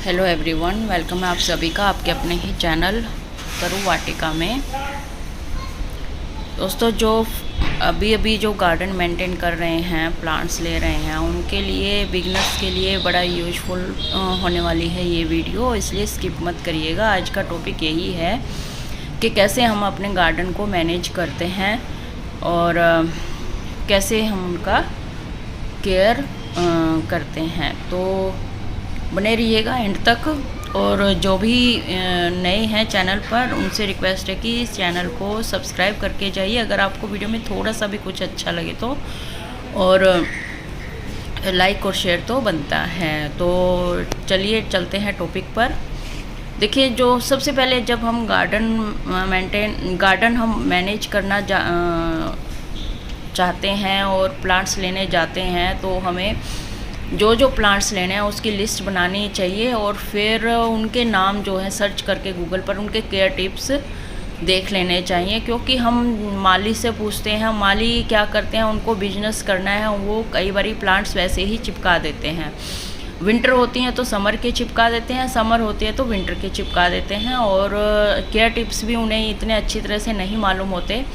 Hello everyone, welcome है आप सभी का आपके अपने ही चैनल तरु वाटिका में। दोस्तों, जो अभी जो गार्डन मेंटेन कर रहे हैं, प्लांट्स ले रहे हैं, उनके लिए, बिगनर्स के लिए बड़ा यूज़फुल होने वाली है ये वीडियो, इसलिए स्किप मत करिएगा। आज का टॉपिक यही है कि कैसे हम अपने गार्डन को मैनेज करते हैं और कैसे हम उनका केयर करते हैं। तो बने रहिएगा एंड तक। और जो भी नए हैं चैनल पर, उनसे रिक्वेस्ट है कि इस चैनल को सब्सक्राइब करके जाइए अगर आपको वीडियो में थोड़ा सा भी कुछ अच्छा लगे तो, और लाइक और शेयर तो बनता है। तो चलिए चलते हैं टॉपिक पर। देखिए, जो सबसे पहले जब हम गार्डन हम मैनेज करना चाहते हैं और प्लांट्स लेने जाते हैं, तो हमें जो प्लांट्स लेने हैं उसकी लिस्ट बनानी चाहिए और फिर उनके नाम जो है सर्च करके गूगल पर उनके केयर टिप्स देख लेने चाहिए। क्योंकि हम माली से पूछते हैं, माली क्या करते हैं, उनको बिजनेस करना है, वो कई बारी प्लांट्स वैसे ही चिपका देते हैं। विंटर होती हैं तो समर के चिपका देते हैं, समर होती है तो विंटर के चिपका देते हैं, और केयर टिप्स भी उन्हें इतने अच्छी तरह से नहीं मालूम होते।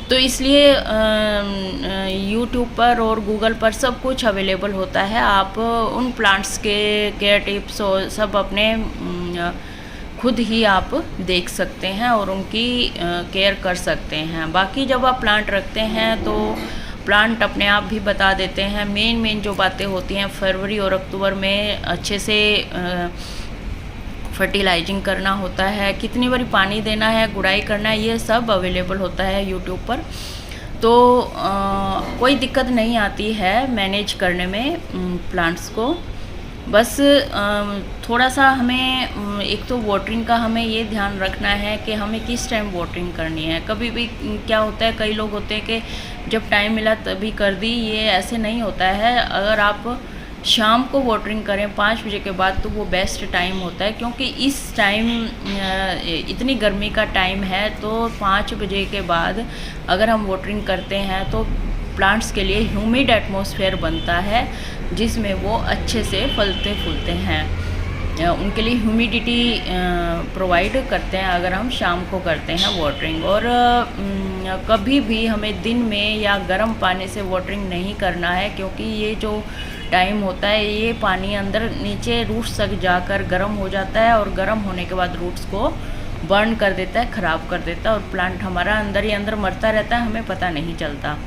तो इसलिए यूट्यूब पर और गूगल पर सब कुछ अवेलेबल होता है। आप उन प्लांट्स के केयर टिप्स और सब अपने खुद ही आप देख सकते हैं और उनकी केयर कर सकते हैं। बाकी जब आप प्लांट रखते हैं तो प्लांट अपने आप भी बता देते हैं। मेन जो बातें होती हैं, फरवरी और अक्टूबर में अच्छे से फर्टिलाइजिंग करना होता है, कितनी बारी पानी देना है, गुड़ाई करना है, ये सब अवेलेबल होता है यूट्यूब पर। तो कोई दिक्कत नहीं आती है मैनेज करने में प्लांट्स को। बस थोड़ा सा हमें एक तो वाटरिंग का हमें ये ध्यान रखना है कि हमें किस टाइम वाटरिंग करनी है। कभी भी क्या होता है, कई लोग होते हैं कि जब टाइम मिला तभी कर दी, ये ऐसे नहीं होता है। अगर आप शाम को वाटरिंग करें 5 बजे के बाद तो वो बेस्ट टाइम होता है, क्योंकि इस टाइम इतनी गर्मी का टाइम है, तो 5 बजे के बाद अगर हम वाटरिंग करते हैं तो प्लांट्स के लिए ह्यूमिड एटमॉस्फेयर बनता है, जिसमें वो अच्छे से फलते फूलते हैं। उनके लिए ह्यूमिडिटी प्रोवाइड करते हैं अगर हम शाम को करते हैं वाटरिंग। और कभी भी हमें दिन में या गर्म पानी से वाटरिंग नहीं करना है, क्योंकि ये जो टाइम होता है, ये पानी अंदर नीचे रूट्स तक जाकर गर्म हो जाता है, और गर्म होने के बाद रूट्स को बर्न कर देता है, ख़राब कर देता है, और प्लांट हमारा अंदर ही अंदर मरता रहता है, हमें पता नहीं चलता।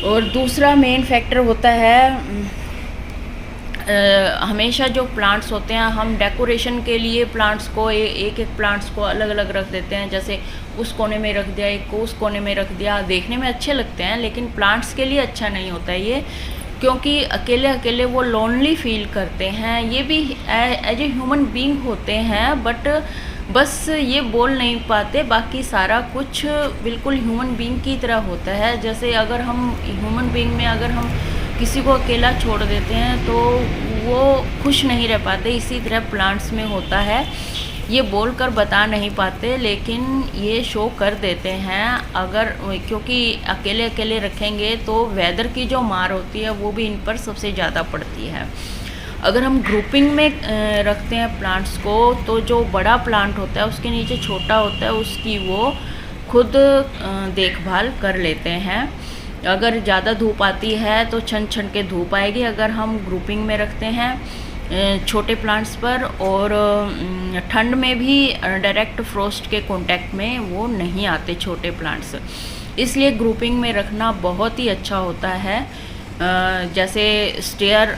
और दूसरा मेन फैक्टर होता है, हमेशा जो प्लांट्स होते हैं, हम डेकोरेशन के लिए प्लांट्स को एक प्लांट्स को अलग अलग रख देते हैं। जैसे उस कोने में रख दिया, एक को उस कोने में रख दिया, देखने में अच्छे लगते हैं, लेकिन प्लांट्स के लिए अच्छा नहीं होता है ये, क्योंकि अकेले अकेले वो लोनली फील करते हैं। ये भी एज ए ह्यूमन बीइंग होते हैं, बट बस ये बोल नहीं पाते, बाकी सारा कुछ बिल्कुल ह्यूमन बीइंग की तरह होता है। जैसे अगर हम ह्यूमन बीइंग में अगर हम किसी को अकेला छोड़ देते हैं तो वो खुश नहीं रह पाते, इसी तरह प्लांट्स में होता है। ये बोलकर बता नहीं पाते, लेकिन ये शो कर देते हैं। अगर क्योंकि अकेले अकेले रखेंगे तो वेदर की जो मार होती है वो भी इन पर सबसे ज़्यादा पड़ती है। अगर हम ग्रुपिंग में रखते हैं प्लांट्स को, तो जो बड़ा प्लांट होता है उसके नीचे छोटा होता है, उसकी वो खुद देखभाल कर लेते हैं। अगर ज़्यादा धूप आती है तो छन छन के धूप आएगी अगर हम ग्रुपिंग में रखते हैं छोटे प्लांट्स पर, और ठंड में भी डायरेक्ट फ्रोस्ट के कांटेक्ट में वो नहीं आते छोटे प्लांट्स, इसलिए ग्रुपिंग में रखना बहुत ही अच्छा होता है। जैसे स्टेयर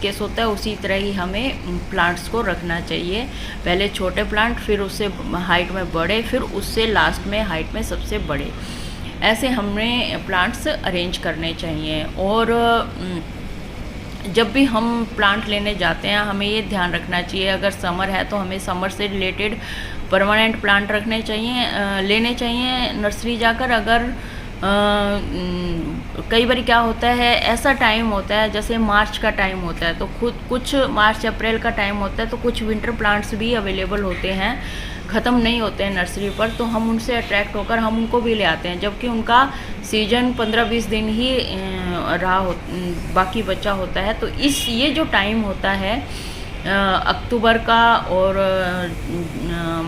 केस होता है, उसी तरह ही हमें प्लांट्स को रखना चाहिए। पहले छोटे प्लांट, फिर उससे हाइट में बड़े, फिर उससे लास्ट में हाइट में सबसे बड़े, ऐसे हमें प्लांट्स अरेंज करने चाहिए। और जब भी हम प्लांट लेने जाते हैं हमें ये ध्यान रखना चाहिए, अगर समर है तो हमें समर से रिलेटेड परमानेंट प्लांट रखने चाहिए, लेने चाहिए नर्सरी जाकर। अगर कई बार क्या होता है, ऐसा टाइम होता है जैसे मार्च का टाइम होता है, तो खुद कुछ मार्च अप्रैल का टाइम होता है, तो कुछ विंटर प्लांट्स भी अवेलेबल होते हैं, ख़त्म नहीं होते हैं नर्सरी पर, तो हम उनसे अट्रैक्ट होकर हम उनको भी ले आते हैं, जबकि उनका सीजन 15-20 दिन ही बाकी बचा होता है। तो ये जो टाइम होता है अक्टूबर का और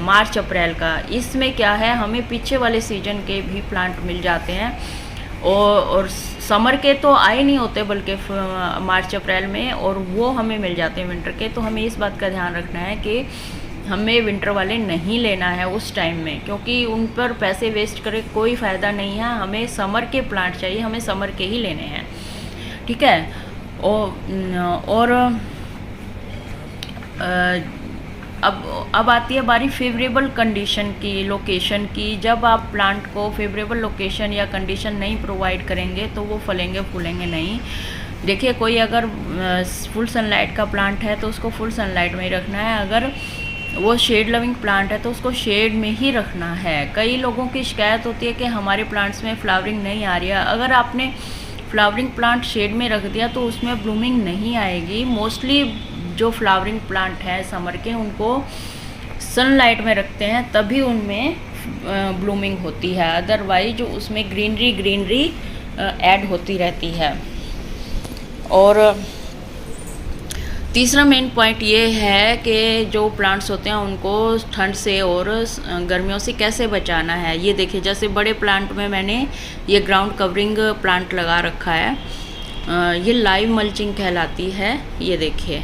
मार्च अप्रैल का। इसमें क्या है, हमें पीछे वाले सीजन के भी प्लांट मिल जाते हैं और समर के तो आए नहीं होते बल्कि मार्च अप्रैल में, और वो हमें मिल जाते हैं विंटर के। तो हमें इस बात का ध्यान रखना है कि हमें विंटर वाले नहीं लेना है उस टाइम में, क्योंकि उन पर पैसे वेस्ट करे कोई फ़ायदा नहीं है। हमें समर के प्लांट चाहिए, हमें समर के ही लेने हैं, ठीक है। और अब आती है बारी फेवरेबल कंडीशन की, लोकेशन की। जब आप प्लांट को फेवरेबल लोकेशन या कंडीशन नहीं प्रोवाइड करेंगे तो वो फलेंगे फूलेंगे नहीं। देखिए, कोई अगर फुल सनलाइट का प्लांट है तो उसको फुल सनलाइट में ही रखना है, अगर वो शेड लविंग प्लांट है तो उसको शेड में ही रखना है। कई लोगों की शिकायत होती है कि हमारे प्लांट्स में फ्लावरिंग नहीं आ रही है। अगर आपने फ्लावरिंग प्लांट शेड में रख दिया तो उसमें ब्लूमिंग नहीं आएगी। मोस्टली जो फ्लावरिंग प्लांट है समर के, उनको सनलाइट में रखते हैं तभी उनमें ब्लूमिंग होती है, अदरवाइज उसमें ग्रीनरी ऐड होती रहती है। और तीसरा मेन पॉइंट ये है कि जो प्लांट्स होते हैं उनको ठंड से और गर्मियों से कैसे बचाना है। ये देखिए, जैसे बड़े प्लांट में मैंने ये ग्राउंड कवरिंग प्लांट लगा रखा है, ये लाइव मल्चिंग कहलाती है। ये देखिए,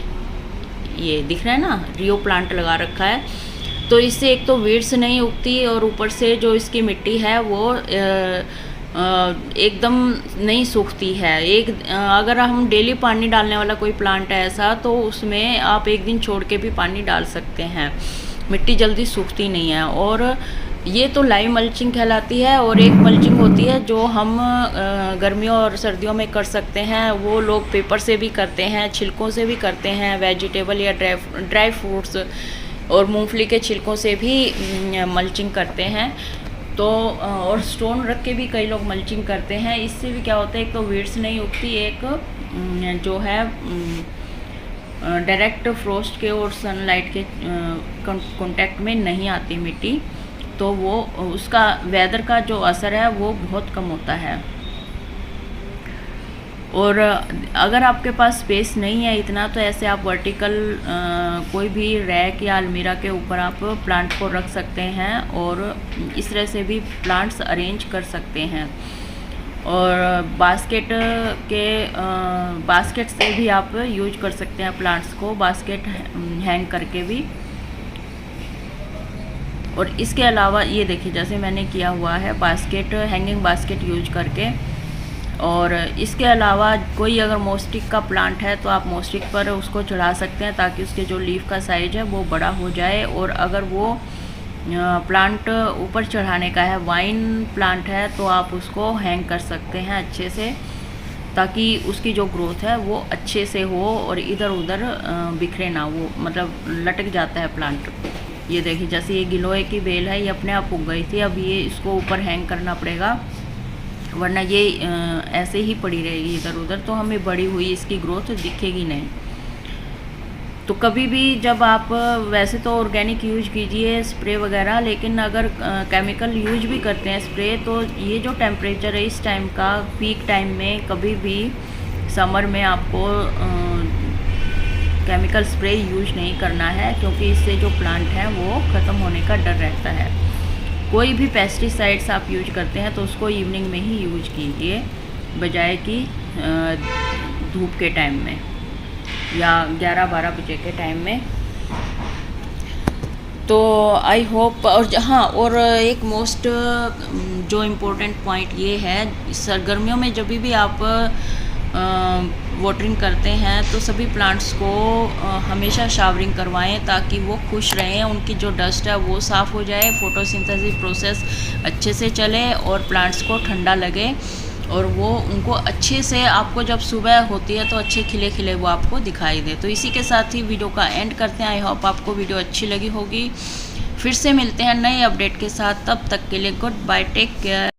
ये दिख रहा है ना, रियो प्लांट लगा रखा है। तो इससे एक तो वीड्स नहीं उगती और ऊपर से जो इसकी मिट्टी है वो एकदम नहीं सूखती है। अगर हम डेली पानी डालने वाला कोई प्लांट है ऐसा, तो उसमें आप एक दिन छोड़ के भी पानी डाल सकते हैं, मिट्टी जल्दी सूखती नहीं है। और ये तो लाइव मल्चिंग कहलाती है। और एक मल्चिंग होती है जो हम गर्मियों और सर्दियों में कर सकते हैं, वो लोग पेपर से भी करते हैं, छिलकों से भी करते हैं, वेजिटेबल या ड्राई फ्रूट्स और मूंगफली के छिलकों से भी मल्चिंग करते हैं। तो और स्टोन रख के भी कई लोग मल्चिंग करते हैं। इससे भी क्या होता है, एक तो वीड्स नहीं उगती, एक जो है डायरेक्ट फ्रोस्ट के और सनलाइट के कांटेक्ट में नहीं आती मिट्टी, तो वो उसका वेदर का जो असर है वो बहुत कम होता है। और अगर आपके पास स्पेस नहीं है इतना, तो ऐसे आप वर्टिकल कोई भी रैक या अलमीरा के ऊपर आप प्लांट को रख सकते हैं और इस तरह से भी प्लांट्स अरेंज कर सकते हैं। और बास्केट से भी आप यूज कर सकते हैं प्लांट्स को, बास्केट हैंग करके भी। और इसके अलावा ये देखिए, जैसे मैंने किया हुआ है बास्केट, हैंगिंग बास्केट यूज करके। और इसके अलावा कोई अगर मोस्टिक का प्लांट है तो आप मोस्टिक पर उसको चढ़ा सकते हैं ताकि उसके जो लीफ का साइज है वो बड़ा हो जाए। और अगर वो प्लांट ऊपर चढ़ाने का है, वाइन प्लांट है, तो आप उसको हैंग कर सकते हैं अच्छे से, ताकि उसकी जो ग्रोथ है वो अच्छे से हो और इधर उधर बिखरे ना, वो मतलब लटक जाता है प्लांट। ये देखिए, जैसे ये गिलोय की बेल है, ये अपने आप उग गई थी, अब ये इसको ऊपर हैंग करना पड़ेगा, वरना ये ऐसे ही पड़ी रहेगी इधर उधर, तो हमें बड़ी हुई इसकी ग्रोथ दिखेगी नहीं। तो कभी भी जब आप, वैसे तो ऑर्गेनिक यूज कीजिए स्प्रे वगैरह, लेकिन अगर केमिकल यूज भी करते हैं स्प्रे, तो ये जो टेम्परेचर है इस टाइम का, पीक टाइम में कभी भी समर में आपको केमिकल स्प्रे यूज नहीं करना है, क्योंकि इससे जो प्लांट है वो ख़त्म होने का डर रहता है। कोई भी पेस्टिसाइड्स आप यूज करते हैं तो उसको इवनिंग में ही यूज कीजिए, बजाय कि धूप के टाइम में या 11-12 बजे के टाइम में। तो आई होप, और हाँ, और एक मोस्ट जो इम्पोर्टेंट पॉइंट ये है, सरगर्मियों में जब भी आप वाटरिंग करते हैं तो सभी प्लांट्स को हमेशा शावरिंग करवाएं ताकि वो खुश रहें, उनकी जो डस्ट है वो साफ़ हो जाए, फोटोसिंथेसिस प्रोसेस अच्छे से चले और प्लांट्स को ठंडा लगे, और वो उनको अच्छे से, आपको जब सुबह होती है तो अच्छे खिले खिले वो आपको दिखाई दे। तो इसी के साथ ही वीडियो का एंड करते हैं। आई होप आपको वीडियो अच्छी लगी होगी। फिर से मिलते हैं नए अपडेट के साथ, तब तक के लिए गुड बाय, टेक केयर।